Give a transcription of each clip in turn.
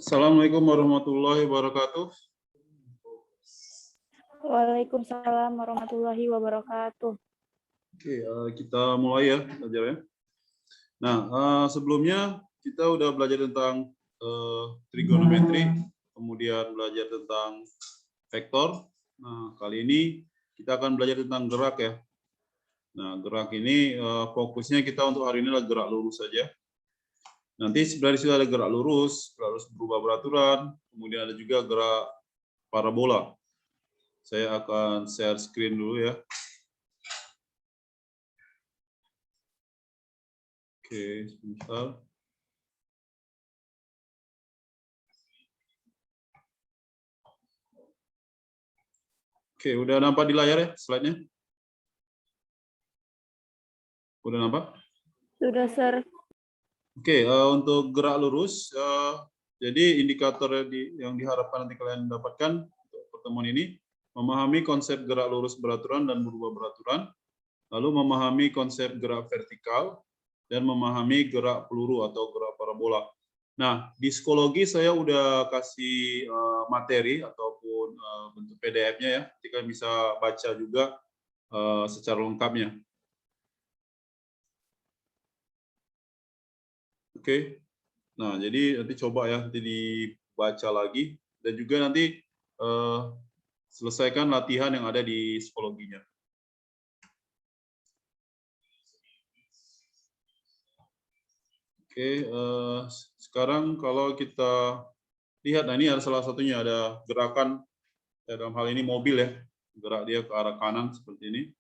Assalamualaikum warahmatullahi wabarakatuh. Waalaikumsalam warahmatullahi wabarakatuh. Oke, kita mulai ya belajarnya. Nah, sebelumnya kita udah belajar tentang trigonometri, kemudian belajar tentang vektor. Nah, kali ini kita akan belajar tentang gerak ya. Nah, gerak ini fokusnya kita untuk hari ini adalah gerak lurus saja. Nanti dari situ ada gerak lurus berubah beraturan, kemudian ada juga gerak parabola. Saya akan share screen dulu ya. Oke, sebentar. Oke, udah nampak di layar ya slide-nya? Udah nampak? Sudah, Sir. Oke, untuk gerak lurus, jadi indikator yang diharapkan nanti kalian dapatkan untuk pertemuan ini, memahami konsep gerak lurus beraturan dan berubah beraturan, lalu memahami konsep gerak vertikal, dan memahami gerak peluru atau gerak parabola. Nah, di psikologi saya udah kasih materi ataupun bentuk PDF-nya ya, jadi kalian bisa baca juga secara lengkapnya. Oke. Nah, jadi nanti coba ya, nanti dibaca lagi, dan juga nanti selesaikan latihan yang ada di psikologinya. Oke, sekarang kalau kita lihat, nah ini ada salah satunya, ada gerakan, ya, dalam hal ini mobil ya, gerak dia ke arah kanan seperti ini.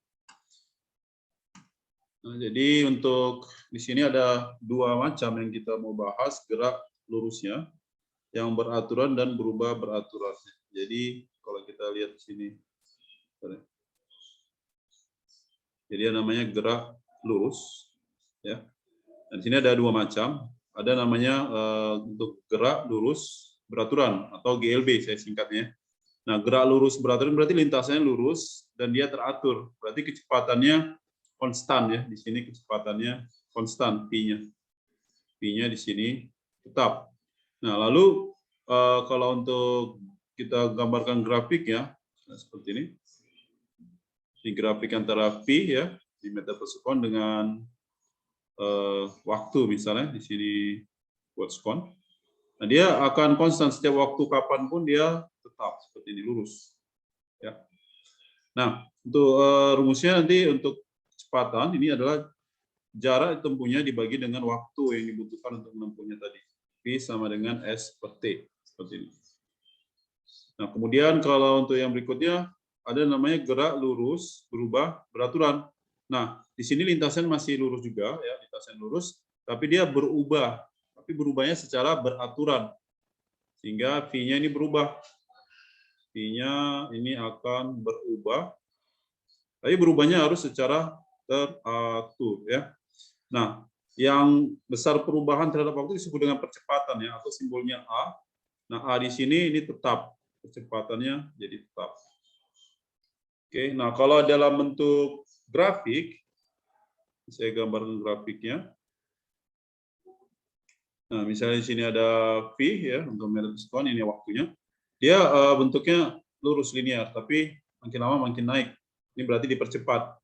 Nah, jadi untuk di sini ada dua macam yang kita mau bahas, gerak lurusnya, yang beraturan dan berubah beraturan. Jadi kalau kita lihat di sini, jadi namanya gerak lurus, ya. Dan di sini ada dua macam. Ada namanya untuk gerak lurus beraturan atau GLB saya singkatnya. Nah, gerak lurus beraturan berarti lintasannya lurus dan dia teratur. Berarti kecepatannya konstan ya. Di sini kecepatannya konstan P-nya. P-nya di sini tetap. Nah, lalu kalau untuk kita gambarkan grafik ya, nah, seperti ini. Di grafik antara P ya di meter per sekon dengan waktu misalnya di sini buat sekon. Nah, dia akan konstan setiap waktu kapanpun dia tetap seperti ini lurus. Ya. Nah, untuk rumusnya nanti untuk kecepatan ini adalah jarak tempuhnya dibagi dengan waktu yang dibutuhkan untuk menempuhnya tadi. V sama dengan S per T seperti ini. Nah, kemudian kalau untuk yang berikutnya ada namanya gerak lurus berubah beraturan. Nah, di sini lintasan masih lurus juga ya, lintasan lurus, tapi dia berubah. Tapi berubahnya secara beraturan. Sehingga V-nya ini berubah. V-nya ini akan berubah. Tapi berubahnya harus secara teratur ya. Nah, yang besar perubahan terhadap waktu disebut dengan percepatan ya, atau simbolnya A. Nah, A di sini ini tetap, kecepatannya jadi tetap. Oke, nah kalau dalam bentuk grafik, saya gambarkan grafiknya. Nah, misalnya di sini ada V ya untuk meter per sekon, ini waktunya. Dia bentuknya lurus linear, tapi makin lama makin naik. Ini berarti dipercepat.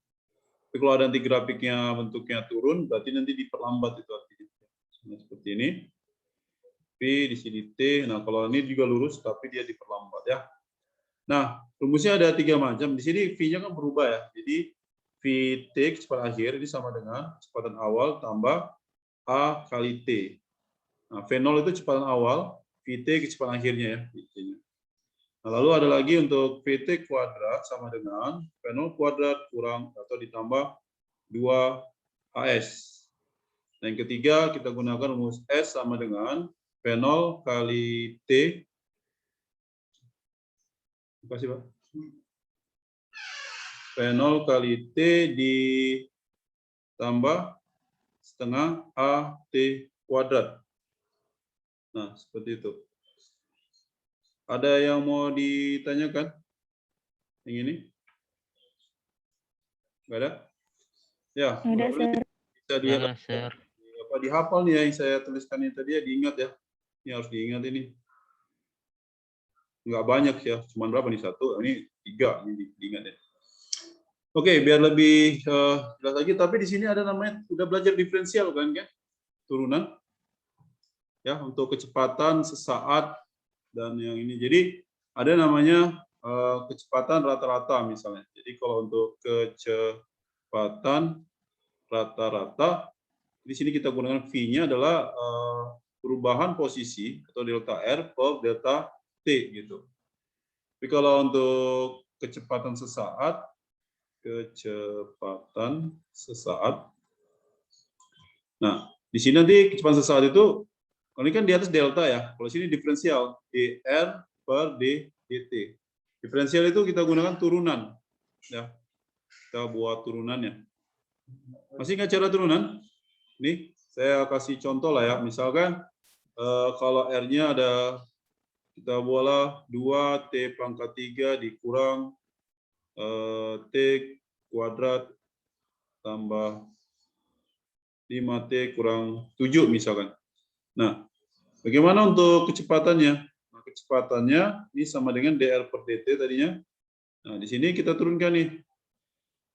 Tapi kalau ada nanti grafiknya bentuknya turun, berarti nanti diperlambat itu artinya. Nah, seperti ini. V di sini T. Nah, kalau ini juga lurus, tapi dia diperlambat ya. Nah, rumusnya ada tiga macam. Di sini V-nya kan berubah ya. Jadi VT kecepatan akhir ini sama dengan kecepatan awal tambah A kali T. Nah, V0 itu kecepatan awal, VT kecepatan akhirnya ya. Nah, lalu ada lagi untuk VT kuadrat sama dengan V0 kuadrat kurang atau ditambah 2AS. Nah, yang ketiga kita gunakan rumus S sama dengan V0 kali T. Terima kasih, Pak. V0 kali T ditambah setengah AT kuadrat. Nah, seperti itu. Ada yang mau ditanyakan? Yang ini? Nggak ada? Ya, Ada, bisa dihafal nih ya, yang saya tuliskan ini tadi ya, diingat ya. Ini harus diingat ini. nggak banyak ya, cuma berapa nih, 1, ini 3, ini diingat ya. Oke, biar lebih jelas lagi, tapi di sini ada namanya, udah belajar diferensial kan, turunan, ya, untuk kecepatan sesaat dan yang ini. Jadi ada namanya kecepatan rata-rata misalnya. Jadi kalau untuk kecepatan rata-rata, di sini kita gunakan V-nya adalah perubahan posisi atau delta R per delta T gitu. Tapi kalau untuk kecepatan sesaat, nah di sini nanti kecepatan sesaat itu, kalau ini kan di atas delta ya, kalau sini diferensial dr per dt. Diferensial itu kita gunakan turunan, ya. Kita buat turunannya. Masih ingat cara turunan? Nih, saya kasih contoh lah ya. Misalkan kalau R-nya ada, kita buatlah 2T pangkat 3 dikurang T kuadrat tambah 5T kurang 7 misalkan. Nah, bagaimana untuk kecepatannya? Nah, kecepatannya ini sama dengan dr per dt tadinya. Nah, di sini kita turunkan nih.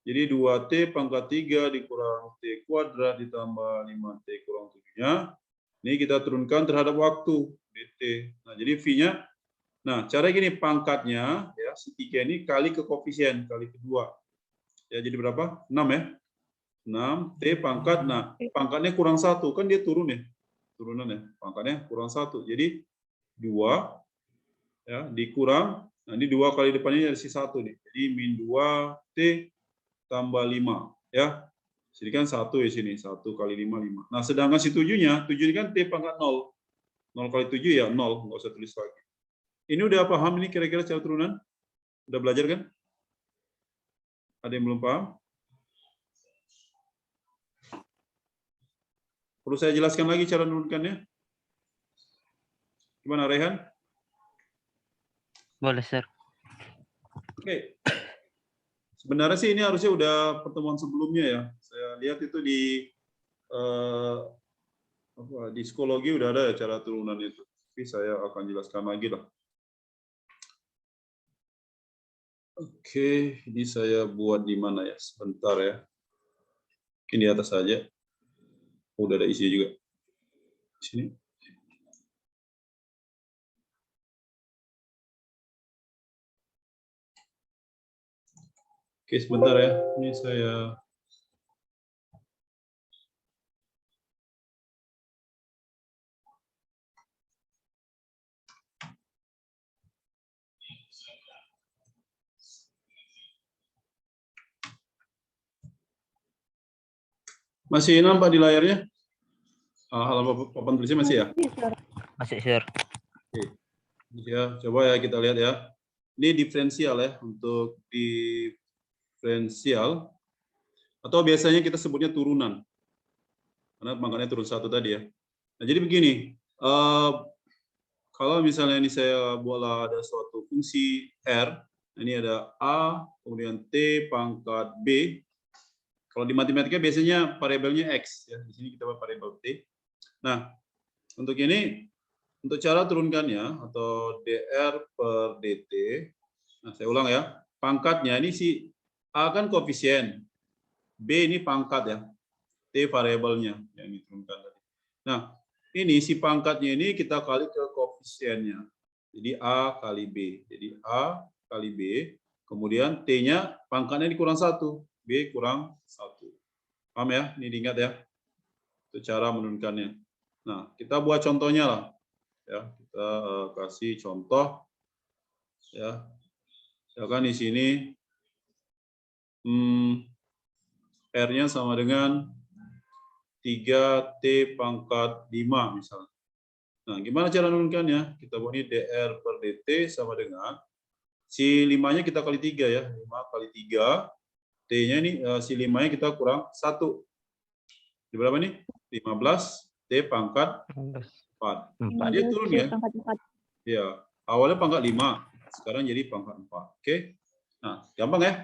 Jadi 2T pangkat 3 dikurang T kuadrat ditambah 5T kurang 7-nya. Ini kita turunkan terhadap waktu, dt. Nah, jadi V-nya, nah, cara gini, pangkatnya, ya, si 3 ini kali ke koefisien, kali kedua. Ya, jadi berapa? 6 ya. 6, T pangkat, nah, pangkatnya kurang 1, kan dia turun ya. Turunan ya, pangkatnya kurang 1. Jadi 2, ya, dikurang, nah ini 2 kali depannya ada si 1 nih. Jadi min 2T tambah 5, ya. Jadi kan 1 ya sini, 1 kali 5, 5. Nah, sedangkan si 7-nya, 7 ini kan T pangkat 0. 0 kali 7 ya 0, nggak usah tulis lagi. Ini udah paham ini kira-kira cara turunan? Udah belajar kan? Ada yang belum paham? Perlu saya jelaskan lagi cara menurunkannya? Gimana, Rehan? Boleh, Sir. Oke. Sebenarnya sih ini harusnya udah pertemuan sebelumnya ya. Saya lihat itu di psikologi udah ada ya cara turunan itu. Tapi saya akan jelaskan lagi lah. Oke, ini saya buat di mana ya? Sebentar ya. Mungkin di atas saja. Udah ada isinya juga. Di sini. Oke, sebentar ya. Ini saya masih nampak di layarnya? Halaman papan tulisnya masih ya? Masih, Sir. Oke. Ya, coba ya kita lihat ya. Ini diferensial ya, untuk diferensial atau biasanya kita sebutnya turunan. Karena pangkatnya turun 1 tadi ya. Nah, jadi begini, kalau misalnya ini saya buatlah ada suatu fungsi R, ini ada A, kemudian T pangkat B. Kalau di matematika biasanya variabelnya X, ya. Di sini kita buat variabel T. Nah, untuk ini, untuk cara turunkannya, atau dr per dt, nah saya ulang ya, pangkatnya ini si A kan koefisien, B ini pangkat ya, T variabelnya yang diturunkan tadi. Nah, ini si pangkatnya ini kita kali ke koefisiennya. Jadi A kali B. Jadi A kali B, kemudian T-nya pangkatnya dikurang 1, B kurang 1. Paham ya? Ini diingat ya. Itu cara menurunkannya. Nah, kita buat contohnya lah. Ya, kita kasih contoh. Ya. Misalkan di sini R-nya sama dengan 3T pangkat 5 misalnya. Nah, gimana cara menurunkannya? Kita buat ini dr per dt sama dengan si 5-nya kita kali 3 ya. 5 kali 3. T-nya ini si 5-nya kita kurang 1. Di berapa nih? 15 T pangkat 4. Nah, dia turun ya. Ya, awalnya pangkat 5, sekarang jadi pangkat 4. Oke. Nah, gampang ya.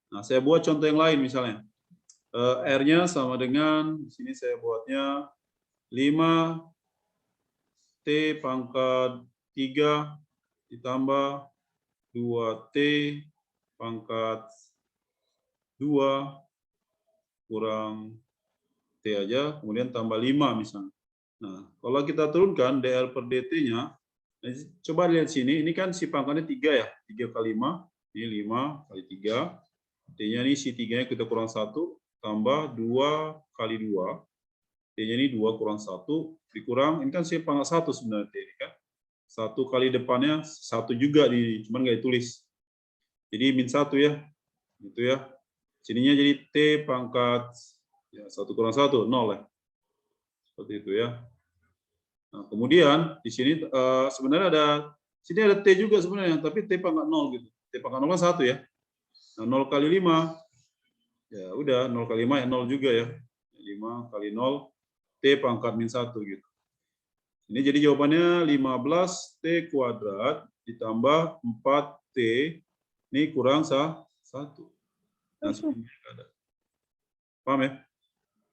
Nah, saya buat contoh yang lain misalnya. R-nya sama dengan, di sini saya buatnya 5 T pangkat 3 ditambah 2T pangkat 2 kurang T aja, kemudian tambah 5 misalnya. Nah, kalau kita turunkan dr per dt-nya, coba lihat sini, ini kan si pangkatnya 3 ya, 3 kali 5, ini 5 kali 3, T-nya ini si 3-nya kita kurang 1, tambah 2 kali 2, T-nya ini 2 kurang 1, dikurang, ini kan si pangkat 1 sebenarnya T ini kan. 1 kali depannya 1 juga, cuman nggak ditulis. Jadi min 1 ya, gitu ya. Sininya jadi T pangkat ya 1 kurang 1, 0 ya. Seperti itu ya. Nah, kemudian di sini sebenarnya sini ada T juga sebenarnya, tapi T pangkat 0 gitu. T pangkat 0 kan 1 ya. Nah, 0 kali 5, ya udah 0 kali 5 ya 0 juga ya. 5 kali 0, T pangkat min 1 gitu. Ini jadi jawabannya 15T kuadrat ditambah 4T, ini kurang 1. Nah, sebenarnya ada. Paham ya?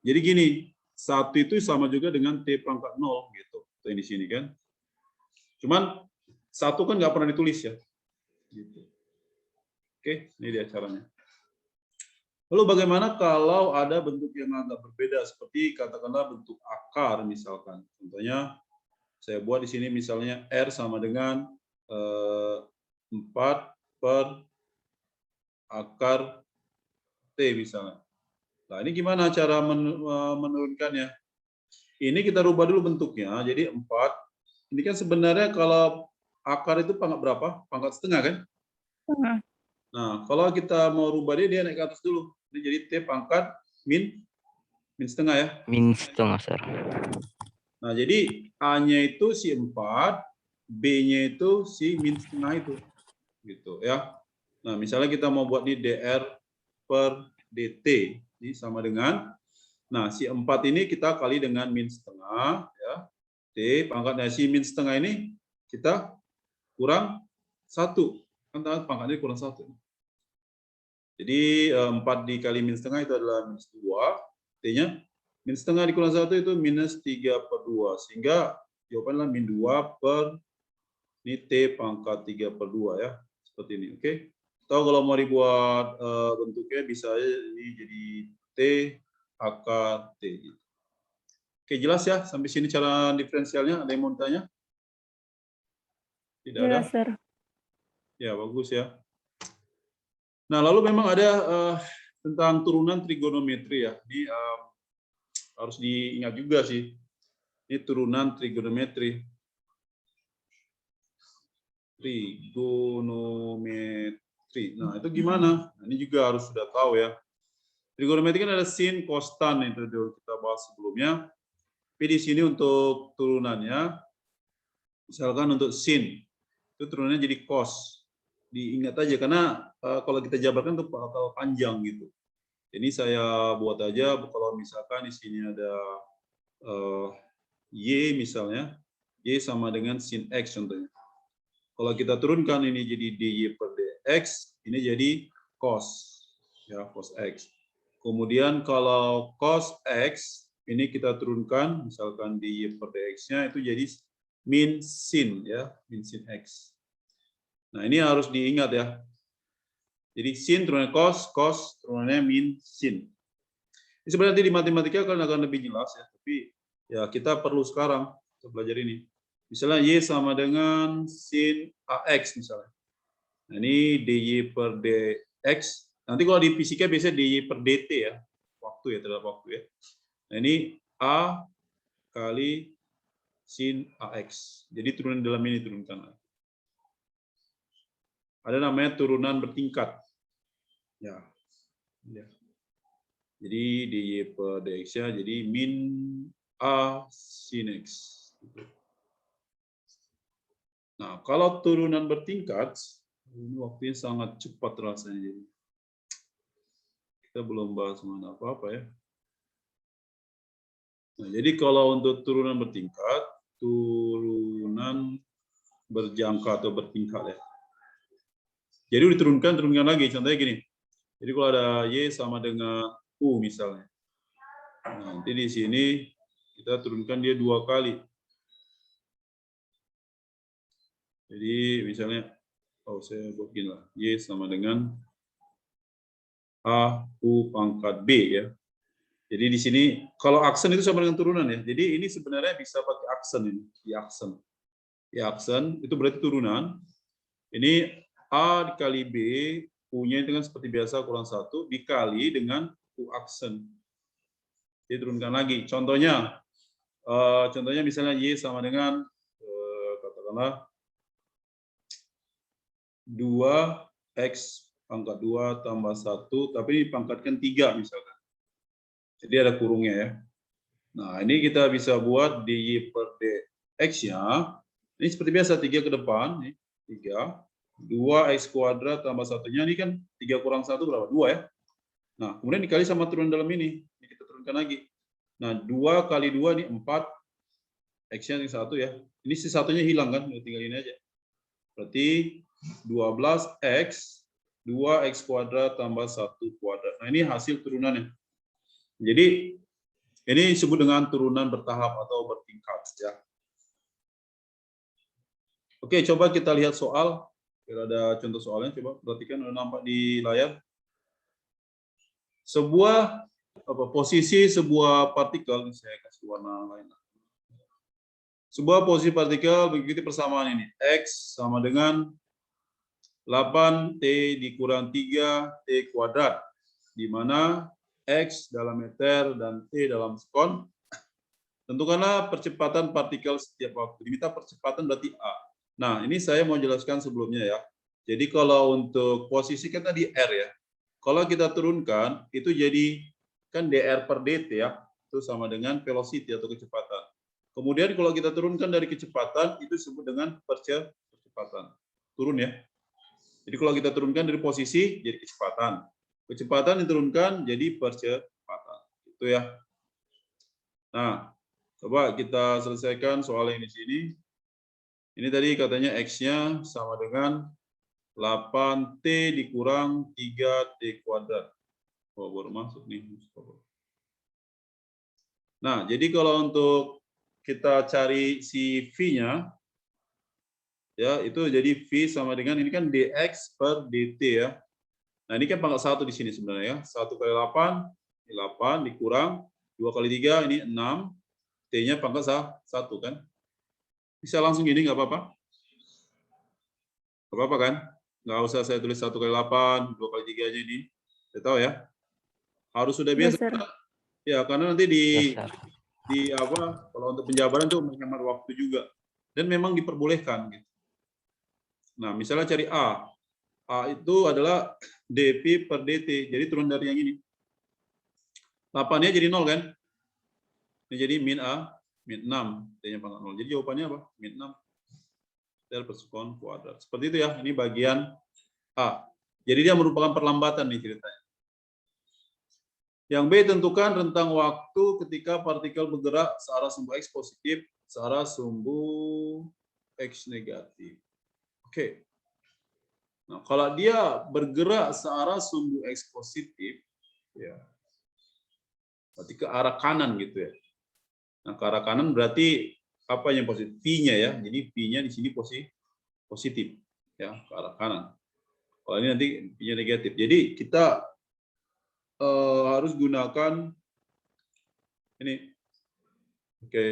Jadi gini, 1 itu sama juga dengan T pangkat 0 gitu. Yang di sini kan. Cuman 1 kan nggak pernah ditulis ya. Gitu. Oke, ini dia caranya. Lalu bagaimana kalau ada bentuk yang agak berbeda, seperti katakanlah bentuk akar misalkan. Contohnya, saya buat di sini misalnya R sama dengan 4 per akar T misalnya. Nah, ini gimana cara menurunkannya? Ini kita rubah dulu bentuknya. Jadi 4. Ini kan sebenarnya kalau akar itu pangkat berapa? Pangkat setengah kan? Nah, kalau kita mau rubah dia naik ke atas dulu. Ini jadi T pangkat min setengah ya. Min setengah, Sir. Nah, jadi A-nya itu si 4, B-nya itu si min setengah itu. Gitu ya. Nah, misalnya kita mau buat ini dr per dt. Ini sama dengan, nah si 4 ini kita kali dengan min setengah. Ya. T pangkatnya si min setengah ini kita kurang 1. Kan pangkatnya kurang 1. Jadi 4 dikali min setengah itu adalah minus 2. T-nya min setengah dikurang 1 itu minus 3 per 2. Sehingga jawabannya min 2 per ini T pangkat 3 per 2 ya. Seperti ini, oke? Atau kalau mau dibuat bentuknya bisa ini jadi T akar T. Oke, jelas ya? Sampai sini cara diferensialnya. Ada yang mau tanya? Tidak ada? Jelas, Sir. Ya, bagus ya. Nah, lalu memang ada tentang turunan trigonometri ya. Ini harus diingat juga sih. Ini turunan trigonometri. Trigonometri. Nah, itu gimana? Nah, ini juga harus sudah tahu ya. Trigonometri kan ada sin, cos, tan itu kita bahas sebelumnya. Tapi di sini untuk turunannya, misalkan untuk sin, itu turunannya jadi cos. Diingat aja karena kalau kita jabarkan itu bakal panjang gitu. Ini saya buat aja kalau misalkan di sini ada y misalnya, y sama dengan sin x contohnya. Kalau kita turunkan ini jadi dy per dx, ini jadi cos, ya cos x. Kemudian kalau cos x ini kita turunkan, misalkan dy per dx-nya itu jadi min sin, ya min sin x. Nah ini harus diingat ya. Jadi sin turunannya cos, cos turunannya min sin. Ini sebenarnya nanti di matematika akan lebih jelas ya, tapi ya kita perlu sekarang untuk belajar ini. Misalnya y sama dengan sin ax misalnya. Nah, ini dy per dx. Nanti kalau di fisika biasanya dy per dt ya. Waktu ya, terhadap waktu ya. Nah, ini a kali sin ax. Jadi turunan dalam ini turunkan. Ada namanya turunan bertingkat. Ya. Jadi dy per dx-nya jadi min a sin x. Nah, kalau turunan bertingkat, ini waktunya sangat cepat rasanya. Jadi kita belum bahas mana apa-apa ya. Nah, jadi kalau untuk turunan bertingkat, turunan berjangka atau bertingkat ya. Jadi turunkan lagi. Contohnya gini. Jadi kalau ada y sama dengan u misalnya. Nah, nanti di sini kita turunkan dia 2 kali. Jadi misalnya, saya buatin lah, Y sama dengan A U pangkat B ya. Jadi di sini kalau aksen itu sama dengan turunan ya. Jadi ini sebenarnya bisa pakai aksen ini, di aksen. Di aksen itu berarti turunan. Ini A dikali B, U-nya itu kan seperti biasa kurang 1 dikali dengan U aksen. Jadi turunkan lagi. Contohnya misalnya Y sama dengan katakanlah 2X pangkat 2 tambah 1, tapi dipangkatkan 3 misalkan. Jadi ada kurungnya ya. Nah, ini kita bisa buat dy per dx-nya. Ini seperti biasa, 3 ke depan. 3. 2x kuadrat tambah 1-nya. Ini kan 3 kurang 1 berapa? 2 ya. Nah, kemudian dikali sama turun dalam ini. Ini kita turunkan lagi. Nah, 2 kali 2 ini 4. X-nya ini 1 ya. Ini si satunya hilang kan? Tinggal ini aja. Berarti 12x 2x kuadrat tambah 1 kuadrat. Nah, ini hasil turunannya. Jadi ini disebut dengan turunan bertahap atau bertingkat ya. Oke, coba kita lihat soal. Biar ada contoh soalnya, coba perhatikan, udah nampak di layar. Sebuah posisi sebuah partikel, saya kasih warna lain. Sebuah posisi partikel mengikuti persamaan ini. X sama dengan 8T dikurang 3T kuadrat, di mana X dalam meter dan T dalam sekon. Tentukanlah percepatan partikel setiap waktu. Diminta percepatan berarti A. Nah, ini saya mau jelaskan sebelumnya ya. Jadi kalau untuk posisi kan tadi R ya. Kalau kita turunkan, itu jadi kan dr per dt ya. Itu sama dengan velocity atau kecepatan. Kemudian kalau kita turunkan dari kecepatan, itu disebut dengan percepatan. Turun ya. Jadi kalau kita turunkan dari posisi, jadi kecepatan. Kecepatan diturunkan jadi percepatan. Itu ya. Nah, coba kita selesaikan soal yang di sini. Ini tadi katanya X-nya sama dengan 8T dikurang 3T kuadrat. Oh, baru masuk nih. Nah, jadi kalau untuk kita cari si V-nya, ya itu jadi V sama dengan, ini kan dx per dt ya. Nah, ini kan pangkat 1 di sini sebenarnya ya. 1 kali 8, ini 8 dikurang 2 kali 3, ini 6. T-nya pangkat 1 kan. Bisa langsung gini, nggak apa-apa? Nggak apa-apa kan? Nggak usah saya tulis 1 kali 8, 2 kali 3 aja ini. Saya tahu ya. Harus sudah biasa. Ya, karena nanti di apa, kalau untuk penjabaran itu menghemat waktu juga. Dan memang diperbolehkan. Gitu. Nah, misalnya cari A. A itu adalah dp per dt. Jadi turun dari yang ini. 8-nya jadi 0 kan? Ini jadi min A, min 6. T-nya pangkat 0. Jadi jawabannya apa? Min 6. Del per sekon kuadrat. Seperti itu ya. Ini bagian A. Jadi dia merupakan perlambatan nih ceritanya. Yang B, tentukan rentang waktu ketika partikel bergerak searah sumbu X positif, searah sumbu X negatif. Oke. Nah, kalau dia bergerak searah sumbu X positif, ya, berarti ke arah kanan gitu ya. Nah, ke arah kanan berarti apa yang positif? V-nya ya. Jadi V-nya di sini positif, ya, ke arah kanan. Kalau ini nanti V-nya negatif. Jadi kita harus gunakan ini, oke,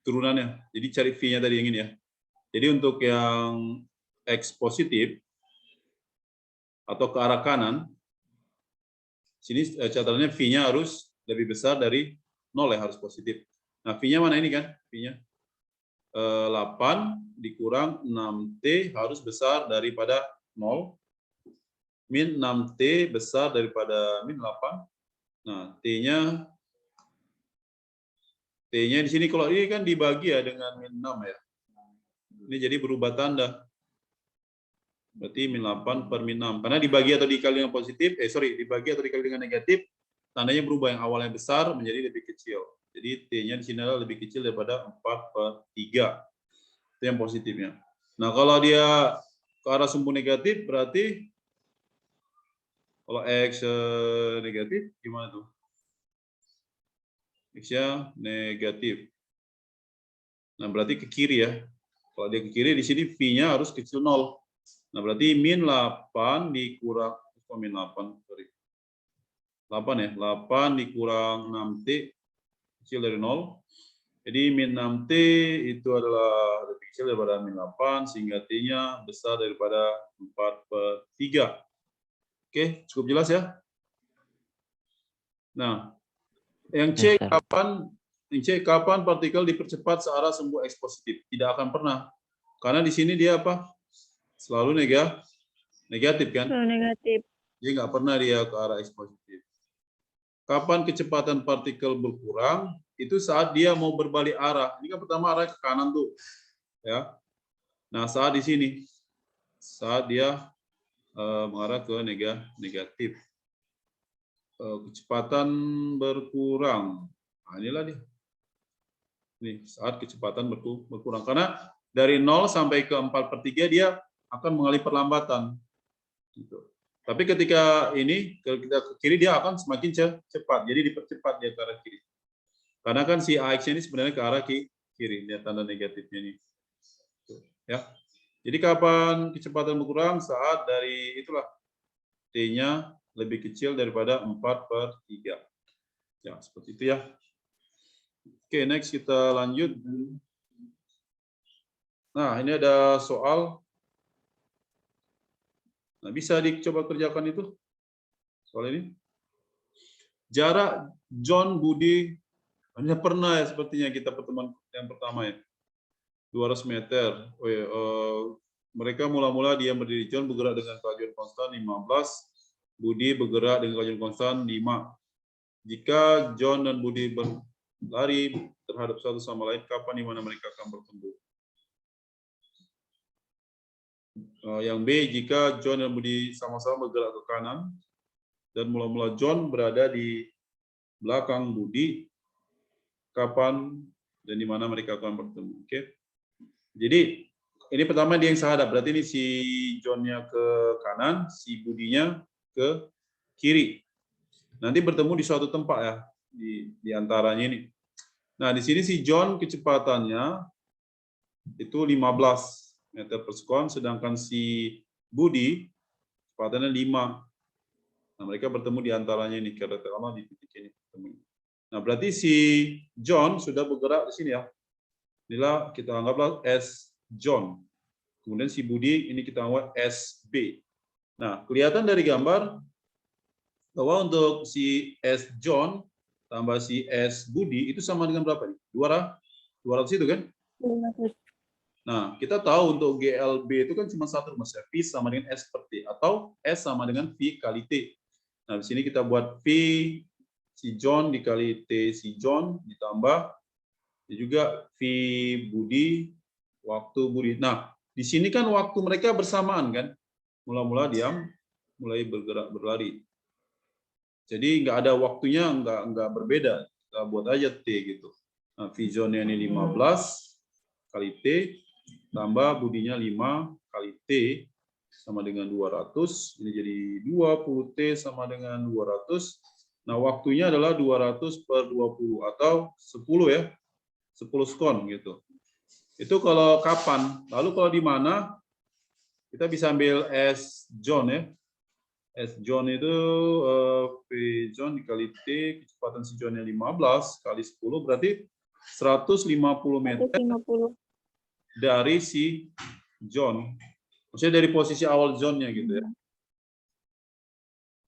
turunannya. Jadi cari V-nya tadi yang ini ya. Jadi untuk yang X positif atau ke arah kanan, sini catatannya V-nya harus lebih besar dari 0 ya, harus positif. Nah, V-nya mana ini kan? V-nya 8 dikurang 6T harus besar daripada 0. Min 6T besar daripada min 8. Nah, T-nya di sini kalau ini kan dibagi ya dengan min 6 ya. Ini jadi berubah tanda. Berarti min 8 per min 6. Karena dibagi atau dikali dengan positif, dibagi atau dikali dengan negatif, tandanya berubah, yang awalnya besar menjadi lebih kecil. Jadi T-nya di sini adalah lebih kecil daripada 4 per 3. Itu yang positifnya. Nah, kalau dia ke arah sumbu negatif, berarti kalau X negatif, gimana tuh? X-nya negatif. Nah, berarti ke kiri ya. Kalau dia ke kiri, di sini V-nya harus kecil 0. Nah, berarti min 8 dikurang, min 8, sorry. 8 ya, 8 dikurang 6T, kecil dari 0. Jadi min 6T itu adalah lebih kecil daripada min 8, sehingga T-nya besar daripada 4/3. Oke, cukup jelas ya? Nah, yang C kapan partikel dipercepat searah sumbu X positif? Tidak akan pernah. Karena di sini dia apa? Selalu negatif kan? Negatif. Dia nggak pernah dia ke arah X positif. Kapan kecepatan partikel berkurang? Itu saat dia mau berbalik arah. Ini kan pertama arah ke kanan tuh. Ya. Nah, saat di sini. Saat dia mengarah ke negatif. Kecepatan berkurang. Nah, inilah dia. Ini saat kecepatan berkurang. Karena dari 0 sampai ke 4/3 dia akan mengalami perlambatan. Gitu. Tapi ketika ini, kalau kita ke kiri, dia akan semakin cepat. Jadi dipercepat dia ke arah kiri. Karena kan si AX ini sebenarnya ke arah kiri. Lihat tanda negatifnya ini. Ya. Jadi kapan kecepatan berkurang? Saat dari itulah T-nya lebih kecil daripada 4/3. Ya, seperti itu ya. Oke, next kita lanjut. Nah, ini ada soal. Nah, bisa dicoba kerjakan itu. Soal ini. Jarak John Budi, hanya pernah ya sepertinya kita pertemuan yang pertama ya. 200 meter. Oh ya, mereka mula-mula dia berdiri. John bergerak dengan kelajuan konstan 15. Budi bergerak dengan kelajuan konstan 5. Jika John dan Budi berlari terhadap satu sama lain, kapan di mana mereka akan bertemu? Yang B, jika John dan Budi sama-sama bergerak ke kanan, dan mula-mula John berada di belakang Budi, kapan dan di mana mereka akan bertemu? Oke. Jadi ini pertama dia yang sahadap, berarti ini si John-nya ke kanan, si Budinya ke kiri. Nanti bertemu di suatu tempat ya, di antaranya ini. Nah, di sini si John kecepatannya itu 15 meter per sekon, sedangkan si Budi kecepatannya 5. Nah, mereka bertemu di antaranya ini, katakanlah di titik ini. Nah, berarti si John sudah bergerak di sini ya. Inilah kita anggaplah S John. Kemudian si Budi ini kita anggap SB. Nah, kelihatan dari gambar bahwa untuk si S John tambah si S Budi itu sama dengan berapa nih? 200 itu kan? 200. Nah, kita tahu untuk GLB itu kan cuma satu rumus ya. V sama dengan S per T atau S sama dengan V kali T. Nah, di sini kita buat V si John dikali T si John ditambah juga V Budi waktu Budi. Nah, di sini kan waktu mereka bersamaan kan. Mula-mula diam, mulai bergerak berlari. Jadi nggak ada waktunya, nggak berbeda. Kita buat aja T gitu. Nah, V John-nya ini 15 kali T tambah Budinya 5 kali T sama dengan 200. Ini jadi 20 T sama dengan 200. Nah, waktunya adalah 200/20 atau 10 ya. 10 sekon gitu. Itu kalau kapan. Lalu kalau di mana? Kita bisa ambil S John ya. S John itu V John dikali T, kecepatan si John-nya 15 kali 10 berarti 150 meter 150. dari si John. Maksudnya dari posisi awal John-nya gitu ya.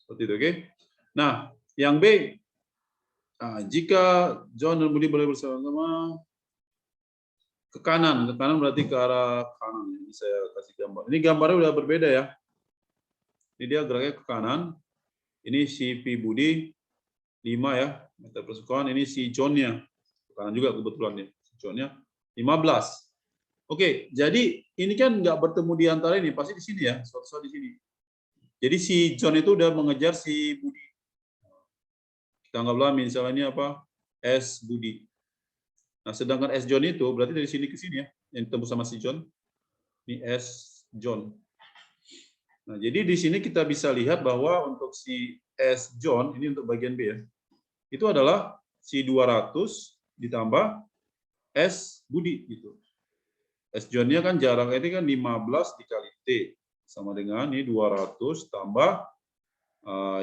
Seperti itu, oke? Nah, yang B, jika John dan Budi boleh bersama-sama ke kanan berarti ke arah kanan. Ini saya kasih gambar. Ini gambarnya udah berbeda ya. Ini dia geraknya ke kanan. Ini si V Budi 5 ya meter per sekon. Ini si John-nya ke kanan juga kebetulan ya. John-nya 15. Oke, jadi ini kan nggak bertemu di antara ini, pasti di sini ya, suatu saat di sini. Jadi si John itu udah mengejar si Budi. Kita anggaplah misalnya ini apa? S Budi. Nah, sedangkan S John itu berarti dari sini ke sini ya, yang ditembus sama si John. Ini S John. Nah, jadi di sini kita bisa lihat bahwa untuk si S John, ini untuk bagian B ya, itu adalah si 200 ditambah S Budi gitu. S joinnya kan jaraknya ini kan 15 dikali T. Sama dengan ini 200 tambah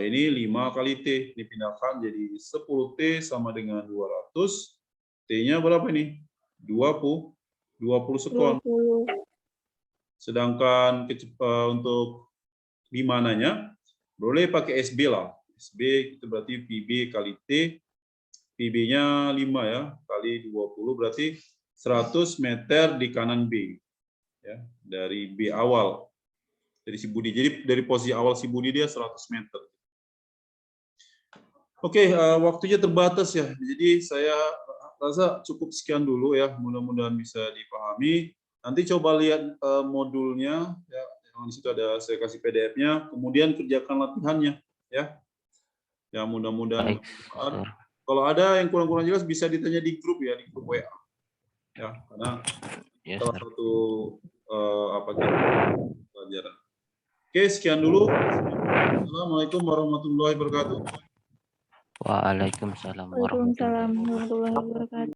ini 5 kali T. Dipindahkan jadi 10 T sama dengan 200. T-nya berapa ini? 20 sekon. 20. Sedangkan untuk di mananya, boleh pakai SB lah. SB itu berarti PB kali T. PB-nya 5 ya, kali 20 berarti 100 meter di kanan B. Ya, dari B awal. Dari si Budi. Jadi dari posisi awal si Budi dia 100 meter. Oke, waktunya terbatas ya. Jadi saya rasa cukup sekian dulu ya. Mudah-mudahan bisa dipahami. Nanti coba lihat modulnya ya. Yang di situ ada saya kasih PDF-nya. Kemudian kerjakan latihannya ya. Ya mudah-mudahan bermanfaat. Kalau ada yang kurang-kurang jelas bisa ditanya di grup ya, di grup WA. Ya, karena salah satu pelajaran. Oke, sekian dulu. Assalamualaikum warahmatullahi wabarakatuh. Waalaikumsalam Waalaikumsalam warahmatullahi wabarakatuh.